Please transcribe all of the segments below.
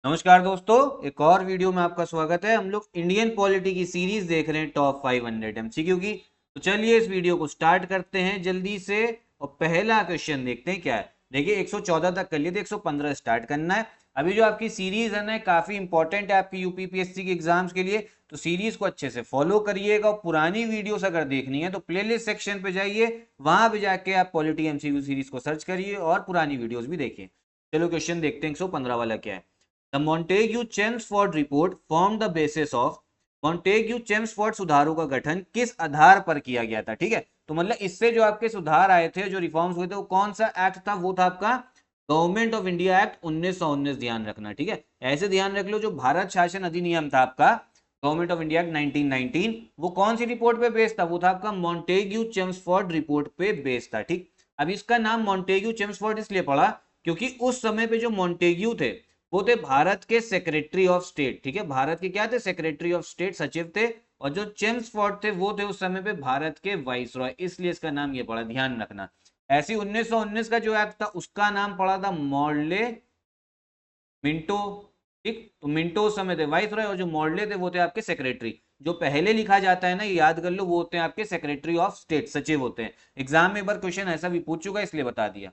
नमस्कार दोस्तों, एक और वीडियो में आपका स्वागत है। हम लोग इंडियन पॉलिटी की सीरीज देख रहे हैं टॉप 500 एमसीक्यू की। तो चलिए इस वीडियो को स्टार्ट करते हैं जल्दी से। और पहला क्वेश्चन देखते हैं क्या है। देखिए 114 तक कर लिए थे, 115 स्टार्ट करना है। अभी जो आपकी सीरीज है ना, काफी इंपॉर्टेंट है आपकी यूपीपीएससी के एग्जाम्स के लिए। तो सीरीज को अच्छे से फॉलो करिएगा और पुरानी वीडियोस अगर देखनी है तो प्लेलिस्ट सेक्शन पे जाइए, वहां पे जाके आप पॉलिटी एमसीक्यू सीरीज को सर्च करिए और पुरानी वीडियोस भी देखिए। चलो क्वेश्चन देखते हैं 115 वाला क्या है। The Montagu-Chelmsford report formed the basis of Montagu-Chelmsford सुधारों का गठन किस आधार पर किया गया था। ठीक है, तो मतलब इससे जो आपके सुधार आए थे, जो रिफॉर्म्स हुए थे, वो कौन सा एक्ट था? वो था आपका गवर्नमेंट ऑफ इंडिया एक्ट 1919। ध्यान रखना, ठीक है, ऐसे ध्यान रख लो। जो भारत शासन अधिनियम था आपका गवर्नमेंट ऑफ इंडिया एक्ट 1919, वो कौन सी रिपोर्ट पे बेस्ड था? वो था आपका मॉन्टेग्यू चेम्सफोर्ड रिपोर्ट पे बेस्ड था। ठीक, अब इसका नाम मॉन्टेग्यू चेम्सफोर्ड इसलिए पड़ा क्योंकि उस समय पे जो मॉन्टेग्यू थे वो थे भारत के सेक्रेटरी ऑफ स्टेट। ठीक है, भारत के क्या थे? सेक्रेटरी ऑफ स्टेट, सचिव थे। और जो चेम्सफोर्ड थे वो थे उस समय पे भारत के वाइसरॉय, इसलिए इसका नाम ये पड़ा। ध्यान रखना। ऐसी 1919 का जो एक्ट था उसका नाम पड़ा था मॉर्ले मिंटो। ठीक, तो मिंटो उस समय थे वाइसरॉय और जो मॉर्ले थे वो थे आपके सेक्रेटरी। जो पहले लिखा जाता है ना, ये याद कर लो, वो होते हैं आपके सेक्रेटरी ऑफ स्टेट, सचिव होते हैं। एग्जाम में एक बार क्वेश्चन ऐसा भी पूछ चुका है, इसलिए बता दिया।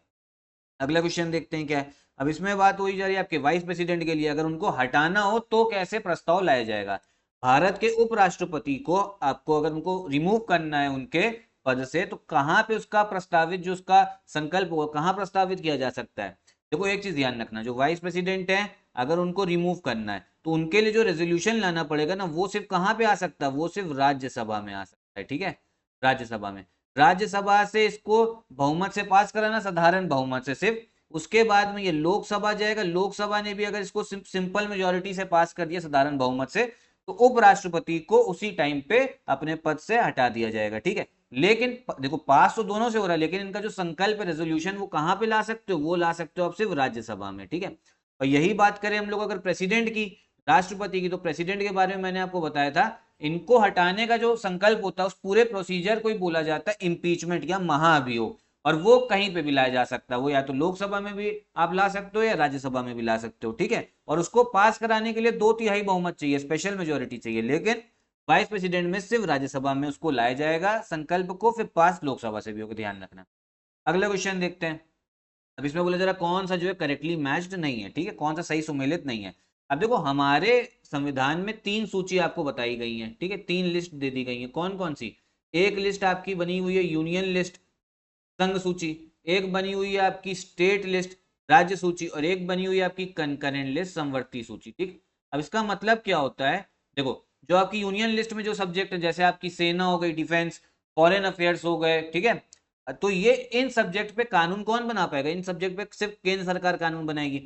अगला क्वेश्चन देखते हैं क्या है। अब इसमें बात हुई जा रही है आपके वाइस प्रेसिडेंट के लिए, अगर उनको हटाना हो तो कैसे प्रस्ताव लाया जाएगा। भारत के उपराष्ट्रपति को आपको अगर उनको रिमूव करना है उनके पद से, तो कहां पे उसका प्रस्तावित, जो उसका संकल्प होगा, कहां प्रस्तावित किया जा सकता है? देखो एक चीज ध्यान रखना, जो वाइस प्रेसिडेंट है अगर उनको रिमूव करना है तो उनके लिए जो रेजोल्यूशन लाना पड़ेगा ना, वो सिर्फ कहां पे आ सकता है? वो सिर्फ राज्यसभा में आ सकता है। ठीक है, राज्यसभा में। राज्यसभा से इसको बहुमत से पास कराना, साधारण बहुमत से सिर्फ। उसके बाद में ये लोकसभा जाएगा, लोकसभा ने भी अगर इसको सिंपल मेजोरिटी से पास कर दिया, साधारण बहुमत से, तो उपराष्ट्रपति को उसी टाइम पे अपने पद से हटा दिया जाएगा। ठीक है, लेकिन देखो पास तो दोनों से हो रहा है, लेकिन इनका जो संकल्प है, रेजोल्यूशन, वो कहां पे ला सकते हो? वो ला सकते हो आप सिर्फ राज्यसभा में। ठीक है, और यही बात करें हम लोग अगर प्रेसिडेंट की, राष्ट्रपति की, तो प्रेसिडेंट के बारे में मैंने आपको बताया था। इनको हटाने का जो संकल्प होता है, उस पूरे प्रोसीजर को ही बोला जाता है इम्पीचमेंट या महाभियोग। और वो कहीं पे भी लाया जा सकता है, वो या तो लोकसभा में भी आप ला सकते हो या राज्यसभा में भी ला सकते हो। ठीक है, और उसको पास कराने के लिए 2/3 बहुमत चाहिए, स्पेशल मेजोरिटी चाहिए। लेकिन वाइस प्रेसिडेंट में सिर्फ राज्यसभा में उसको लाया जाएगा संकल्प को, फिर पास लोकसभा से भी होगा। ध्यान रखना। अगला क्वेश्चन देखते हैं। अब इसमें बोला जा रहा कौन सा जो है करेक्टली मैच्ड नहीं है। ठीक है, कौन सा सही सुमेलित नहीं है। अब देखो हमारे संविधान में 3 सूची आपको बताई गई है। ठीक है, 3 लिस्ट दे दी गई है। कौन कौन सी? एक लिस्ट आपकी बनी हुई है यूनियन लिस्ट, संघ सूची। एक बनी हुई है आपकी स्टेट लिस्ट, राज्य सूची। और एक बनी हुई है आपकी कंकरेंट लिस्ट, समवर्ती सूची। ठीक, अब इसका मतलब क्या होता है? देखो, जो आपकी यूनियन लिस्ट में जो सब्जेक्ट है, जैसे आपकी सेना हो गई, डिफेंस, फॉरेन अफेयर्स हो गए, ठीक है, तो ये इन सब्जेक्ट पे कानून कौन बना पाएगा? इन सब्जेक्ट पे सिर्फ केंद्र सरकार कानून बनाएगी।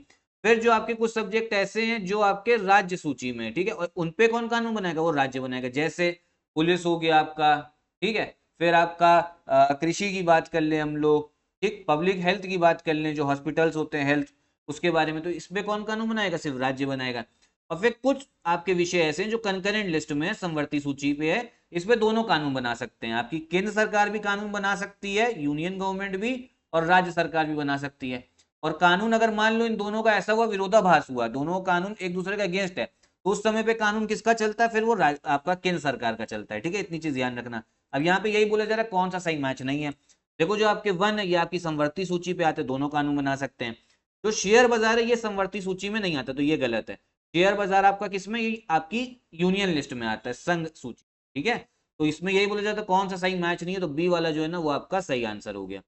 फिर जो आपके कुछ सब्जेक्ट ऐसे हैं जो आपके राज्य सूची में है, ठीक है, और उन पे कौन कानून बनाएगा? वो राज्य बनाएगा। जैसे पुलिस हो गया आपका, ठीक है, फिर आपका कृषि की बात कर लें हम लोग, ठीक, पब्लिक हेल्थ की बात कर लें, जो हॉस्पिटल्स होते हैं हेल्थ, उसके बारे में, तो इस पे कौन कानून बनाएगा? सिर्फ राज्य बनाएगा। और फिर कुछ आपके विषय ऐसे हैं जो कंकरेंट लिस्ट में है, समवर्ती सूची पे है, इस पे दोनों कानून बना सकते हैं। आपकी केंद्र सरकार भी कानून बना सकती है, यूनियन गवर्नमेंट भी, और राज्य सरकार भी बना सकती है। और कानून अगर मान लो इन दोनों का ऐसा हुआ, विरोधाभास हुआ, दोनों कानून एक दूसरे का अगेंस्ट है, तो उस समय पे कानून किसका चलता है? फिर वो आपका केंद्र सरकार का चलता है। ठीक है, इतनी चीज ध्यान रखना। अब यहाँ पे यही बोला जा रहा है कौन सा सही मैच नहीं है। देखो जो आपके वन है ये आपकी संवर्ती सूची पे आते, दोनों कानून बना सकते हैं। जो शेयर बाजार है ये संवर्ती सूची में नहीं आता, तो ये गलत है। शेयर बाजार आपका किसमें? ये आपकी यूनियन लिस्ट में आता है, संघ सूची। ठीक है, तो इसमें यही बोला जाता है कौन सा सही मैच नहीं है, तो बी वाला जो है ना वो आपका सही आंसर हो गया।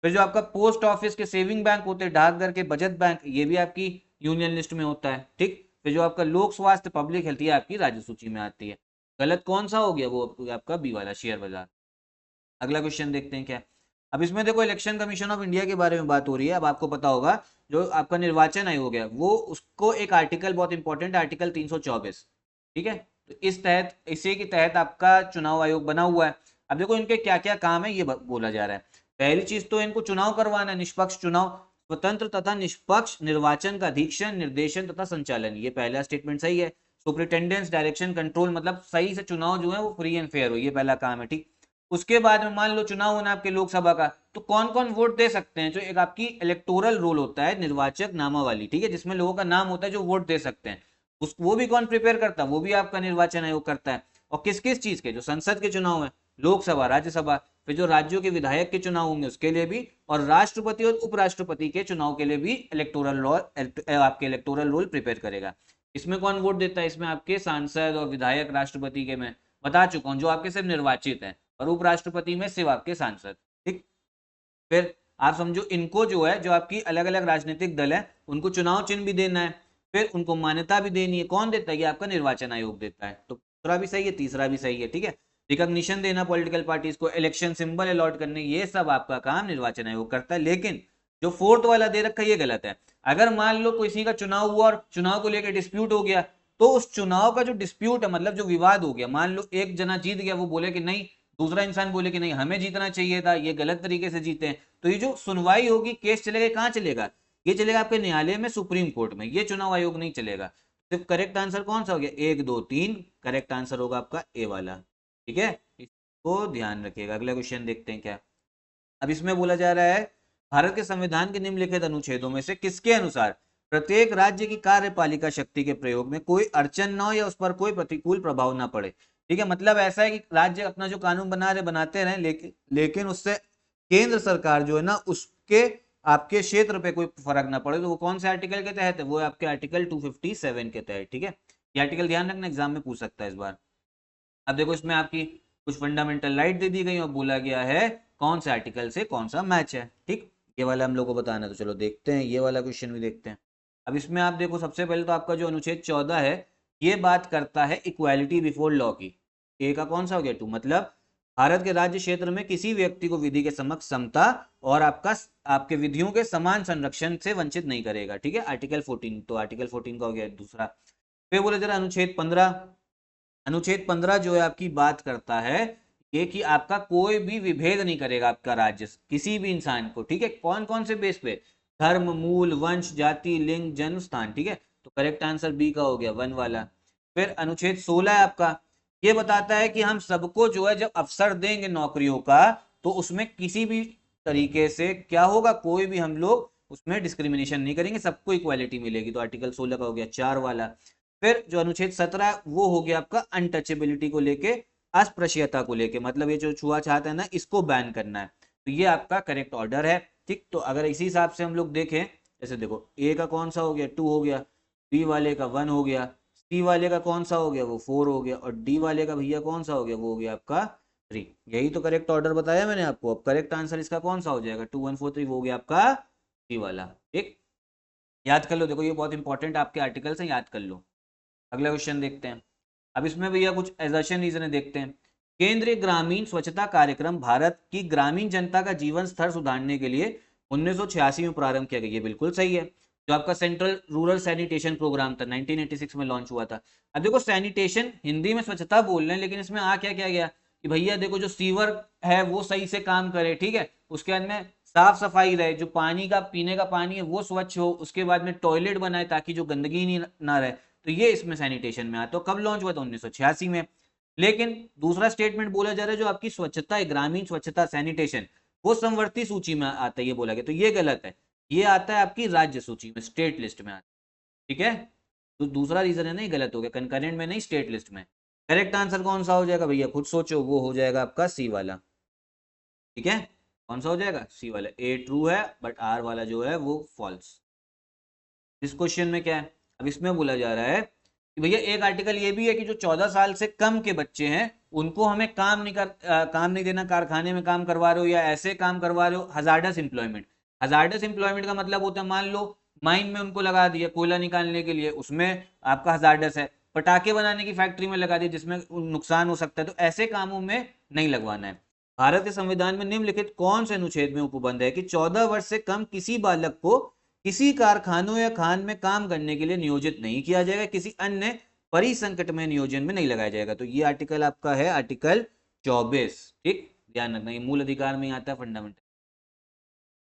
फिर जो आपका पोस्ट ऑफिस के सेविंग बैंक होते हैं, डाकघर के बचत बैंक, ये भी आपकी यूनियन लिस्ट में होता है। ठीक, फिर जो आपका लोक स्वास्थ्य पब्लिक हेल्थ ये आपकी राज्य सूची में आती है। गलत कौन सा हो गया? वो आपका बी वाला, शेयर बाजार। अगला क्वेश्चन देखते हैं क्या है। अब इसमें देखो इलेक्शन कमीशन ऑफ इंडिया के बारे में बात हो रही है। अब आपको पता होगा जो आपका निर्वाचन आयोग है, वो उसको एक आर्टिकल बहुत इंपॉर्टेंट, आर्टिकल 324, ठीक है, तो इस तहत, इसी के तहत आपका चुनाव आयोग बना हुआ है। अब देखो इनके क्या क्या काम है ये बोला जा रहा है। पहली चीज तो इनको चुनाव करवाना है, निष्पक्ष चुनाव, स्वतंत्र तथा निष्पक्ष निर्वाचन का अधीक्षण, निर्देशन तथा संचालन। ये पहला स्टेटमेंट सही है। सुपरिटेंडेंस, डायरेक्शन, कंट्रोल, मतलब सही से चुनाव जो है वो फ्री एंड फेयर हो, ये पहला काम है। ठीक, उसके बाद में मान लो चुनाव होना आपके लोकसभा का, तो कौन कौन वोट दे सकते हैं? जो एक आपकी इलेक्टोरल रोल होता है, निर्वाचक नामावली, ठीक है, जिसमें लोगों का नाम होता है जो वोट दे सकते हैं, उस वो भी कौन प्रिपेयर करता है? वो भी आपका निर्वाचन आयोग करता है। और किस किस चीज के? जो संसद के चुनाव है, लोकसभा, राज्यसभा, फिर जो राज्यों के विधायक के चुनाव होंगे उसके लिए भी, और राष्ट्रपति और उपराष्ट्रपति के चुनाव के लिए भी इलेक्टोरल रोल, आपके इलेक्टोरल रोल प्रिपेयर करेगा। इसमें कौन वोट देता है? इसमें आपके सांसद और विधायक, राष्ट्रपति के मैं बता चुका हूं, जो आपके सिर्फ निर्वाचित है, और उपराष्ट्रपति में सिर्फ आपके सांसद। ठीक, फिर आप समझो इनको जो है, जो आपकी अलग अलग राजनीतिक दल है, उनको चुनाव चिन्ह भी देना है, फिर उनको मान्यता भी देनी है। कौन देता है? ये आपका निर्वाचन आयोग देता है। तो दूसरा भी सही है, तीसरा भी सही है, ठीक है। रिकॉग्निशन देना पॉलिटिकल पार्टीज को, इलेक्शन सिंबल अलॉट करने, ये सब आपका काम निर्वाचन आयोग करता है। लेकिन जो फोर्थ वाला दे रखा है ये गलत है। अगर मान लो किसी का चुनाव हुआ और चुनाव को लेकर डिस्प्यूट हो गया, तो उस चुनाव का जो डिस्प्यूट है, मतलब जो विवाद हो गया, मान लो एक जना जीत गया, वो बोले कि नहीं, दूसरा इंसान बोले कि नहीं हमें जीतना चाहिए था, ये गलत तरीके से जीते हैं, तो ये जो सुनवाई होगी, केस चलेगा, कहाँ चलेगा? ये चलेगा आपके न्यायालय में, सुप्रीम कोर्ट में, ये चुनाव आयोग नहीं चलेगा। सिर्फ करेक्ट आंसर कौन सा हो गया? 1 2 3 करेक्ट आंसर होगा आपका ए वाला, ठीक है, इसको ध्यान रखिएगा। अगला क्वेश्चन देखते हैं क्या। अब इसमें बोला जा रहा है, भारत के संविधान के निम्नलिखित अनुच्छेदों में से किसके अनुसार प्रत्येक राज्य की कार्यपालिका शक्ति के प्रयोग में कोई अड़चन न हो या उस पर कोई प्रतिकूल प्रभाव ना पड़े? ठीक है, मतलब ऐसा है कि राज्य अपना जो कानून बना रहे बनाते रहे, लेकिन उससे केंद्र सरकार जो है ना, उसके आपके क्षेत्र पे कोई फर्क ना पड़े। तो वो कौन से आर्टिकल के तहत है? वो आपके आर्टिकल 257 के तहत, ठीक है। ये आर्टिकल ध्यान रखना, एग्जाम में पूछ सकता है इस बार। अब देखो इसमें आपकी कुछ फंडामेंटल राइट दे दी गई और बोला गया है कौन से आर्टिकल से कौन सा मैच है। ठीक, ये वाला हम लोग को बताना है। तो चलो देखते हैं, ये वाला क्वेश्चन भी देखते हैं। अब इसमें आप देखो, सबसे पहले तो आपका जो अनुच्छेद 14 है, ये बात करता है इक्वालिटी बिफोर लॉ की। ए का कौन सा हो गया? 2, मतलब भारत के राज्य क्षेत्र में किसी व्यक्ति को विधि के समक्ष समता और आपके विधियों के समान संरक्षण से वंचित नहीं करेगा। ठीक है, आर्टिकल 14, तो आर्टिकल 14 का हो गया दूसरा। फिर बोले जरा अनुच्छेद 15। अनुच्छेद 15 जो है आपकी बात करता है ये कि आपका कोई भी विभेद नहीं करेगा आपका राज्य किसी भी इंसान को। ठीक है, कौन कौन से बेस पे? धर्म, मूल, वंश, जाति, लिंग, जन्म स्थान। ठीक है, तो करेक्ट आंसर बी का हो गया, 1 वाला। फिर अनुच्छेद 16 है आपका, ये बताता है कि हम सबको जो है जब अवसर देंगे नौकरियों का, तो उसमें किसी भी तरीके से क्या होगा, कोई भी हम लोग उसमें डिस्क्रिमिनेशन नहीं करेंगे, सबको इक्वालिटी मिलेगी। तो आर्टिकल 16 का हो गया, 4 वाला। फिर जो अनुच्छेद 17 वो हो गया आपका अनटचेबिलिटी को लेके, अस्पृश्यता को लेके, मतलब ये जो छुआछूत है ना, इसको बैन करना है। तो ये आपका करेक्ट ऑर्डर है। ठीक, तो अगर इसी हिसाब से हम लोग देखें, जैसे देखो ए का कौन सा हो गया? 2 हो गया, बी वाले का 1 हो गया, सी वाले का कौन सा हो गया? वो 4 हो गया, और डी वाले का भैया कौन सा हो गया? वो हो गया आपका 3। यही तो करेक्ट ऑर्डर बताया मैंने आपको। अब करेक्ट आंसर इसका कौन सा हो जाएगा? 2 1 4 3, वो हो गया आपका सी वाला। ठीक, याद कर लो, देखो ये बहुत इंपॉर्टेंट आपके आर्टिकल्स हैं, याद कर लो। अगला क्वेश्चन देखते हैं। अब इसमें भैया कुछ एजर्शन रीजन देखते हैं। केंद्रीय ग्रामीण स्वच्छता कार्यक्रम भारत की ग्रामीण जनता का जीवन स्तर सुधारने के लिए 1986 में प्रारंभ किया गया। ये बिल्कुल सही है। जो आपका सेंट्रल रूरल सैनिटेशन प्रोग्राम था 1986 में लॉन्च हुआ था। अब देखो सैनिटेशन हिंदी में स्वच्छता बोल रहे हैं, लेकिन इसमें आ क्या क्या गया कि भैया देखो जो सीवर है वो सही से काम करे, ठीक है, उसके बाद में साफ सफाई रहे, जो पानी का पीने का पानी है वो स्वच्छ हो, उसके बाद में टॉयलेट बनाए ताकि जो गंदगी नहीं ना रहे। तो ये इसमें सैनिटेशन में आता है। तो कब लॉन्च हुआ था? 1986 में। लेकिन दूसरा स्टेटमेंट बोला जा रहा है जो आपकी स्वच्छता है, ग्रामीण स्वच्छता सैनिटेशन, वो समवर्ती सूची में आता है, ये बोला गया। तो ये गलत है, ये आता है आपकी राज्य सूची में, स्टेट लिस्ट में आता है। ठीक है, तो दूसरा रीजन है ना, ये गलत हो गया, कंकरेंट में नहीं, स्टेट लिस्ट में। करेक्ट आंसर कौन सा हो जाएगा भैया? खुद सोचो, वो हो जाएगा आपका सी वाला। ठीक है, कौन सा हो जाएगा? सी वाला। ए ट्रू है, बट आर वाला जो है वो फॉल्स। इस क्वेश्चन में क्या है? अब इसमें बोला जा रहा है कि भैया एक आर्टिकल ये भी है कि जो 14 साल से कम के बच्चे हैं उनको हमें काम नहीं देना, कारखाने में काम करवा रहे हो या ऐसे काम करवा रहे हो, हजार्डस इंप्लॉयमेंट। हजार्डस इंप्लॉयमेंट का मतलब होता है, मान लो माइन में उनको लगा दिया कोयला निकालने के लिए, उसमें आपका हजार्डस है। पटाखे बनाने की फैक्ट्री में लगा दिया जिसमें नुकसान हो सकता है, तो ऐसे कामों में नहीं लगवाना है। भारत के संविधान में निम्नलिखित कौन से अनुच्छेद में उपबंध है कि 14 वर्ष से कम किसी बालक को किसी कारखानों या खान में काम करने के लिए नियोजित नहीं किया जाएगा, किसी अन्य परिसंकट में नियोजन में नहीं लगाया जाएगा। तो ये आर्टिकल आपका है आर्टिकल 24। ठीक, ध्यान रखना, ये मूल अधिकार में आता है, फंडामेंटल।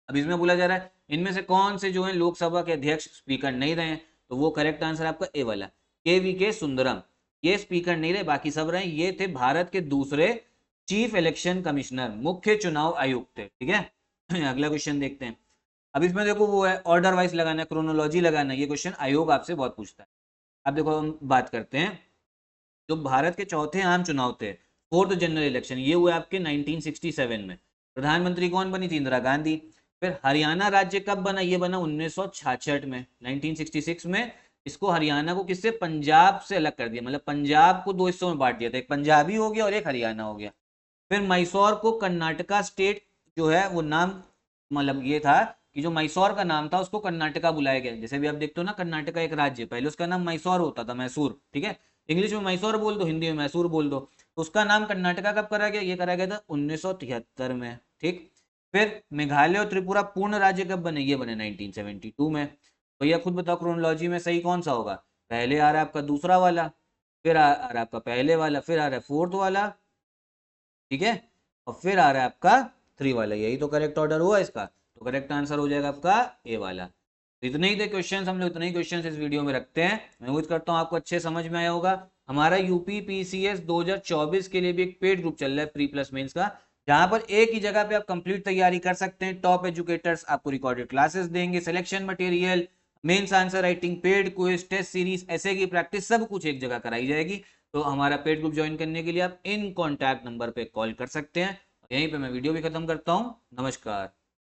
अब इसमें बोला जा रहा है इनमें से कौन से जो है लोकसभा के अध्यक्ष स्पीकर नहीं रहे हैं? तो वो करेक्ट आंसर आपका ए वाला, के वी के सुंदरम। ये स्पीकर नहीं रहे, बाकी सब रहे। ये थे भारत के दूसरे चीफ इलेक्शन कमिश्नर, मुख्य चुनाव आयुक्त, ठीक है। अगला क्वेश्चन देखते हैं। अब इसमें देखो वो है ऑर्डर वाइज लगाना है, क्रोनोलॉजी लगाना है, ये क्वेश्चन आयोग आपसे बहुत पूछता है। अब देखो हम बात करते हैं, जो भारत के चौथे आम चुनाव थे, फोर्थ जनरल इलेक्शन, ये हुए आपके 1967 में। प्रधानमंत्री कौन बनी थी? इंदिरा गांधी। फिर हरियाणा राज्य कब बना? ये बना 1966 में, 1966 में। इसको हरियाणा को किससे? पंजाब से अलग कर दिया, मतलब पंजाब को दो हिस्सों में बांट दिया था, एक पंजाबी हो गया और एक हरियाणा हो गया। फिर मैसूर को कर्नाटका स्टेट जो है वो नाम, मतलब ये था कि जो मैसूर का नाम था उसको कर्नाटका बुलाया गया। जैसे भी आप देखते हो ना, कर्नाटका एक राज्य, पहले उसका नाम मैसूर होता था, मैसूर, ठीक है। इंग्लिश में मैसूर बोल दो, हिंदी में मैसूर बोल दो। तो उसका नाम कर्नाटका कब करा गया? ये करा गया था 1973 में, ठीक। फिर मेघालय और त्रिपुरा पूर्ण राज्य कब बने? ये बने 1972 में। भैया खुद बताओ क्रोनोलॉजी में सही कौन सा होगा? पहले आ रहा है आपका दूसरा वाला, फिर आ रहा है आपका पहले वाला, फिर आ रहा है फोर्थ वाला, ठीक है, और फिर आ रहा है आपका थ्री वाला। यही तो करेक्ट ऑर्डर हुआ इसका, तो करेक्ट आंसर हो जाएगा आपका ए वाला। तो इतने ही थे क्वेश्चंस, हम लोग इतने ही क्वेश्चंस इस वीडियो में रखते हैं। मैं उम्मीद करता हूँ आपको अच्छे समझ में आया होगा। हमारा यूपी पीसीएस 2024 के लिए भी एक पेड ग्रुप चल रहा है प्री प्लस मेंस का, जहां पर एक ही जगह पे आप कंप्लीट तैयारी कर सकते हैं। टॉप एजुकेटर्स आपको रिकॉर्डेड क्लासेस देंगे, selection material, mains answer writing, paid quiz, test series, ऐसे की प्रैक्टिस, सब कुछ एक जगह कराई जाएगी। तो हमारा पेड ग्रुप ज्वाइन करने के लिए आप इन कॉन्टैक्ट नंबर पे कॉल कर सकते हैं। यहीं पे मैं वीडियो भी खत्म करता हूँ। नमस्कार।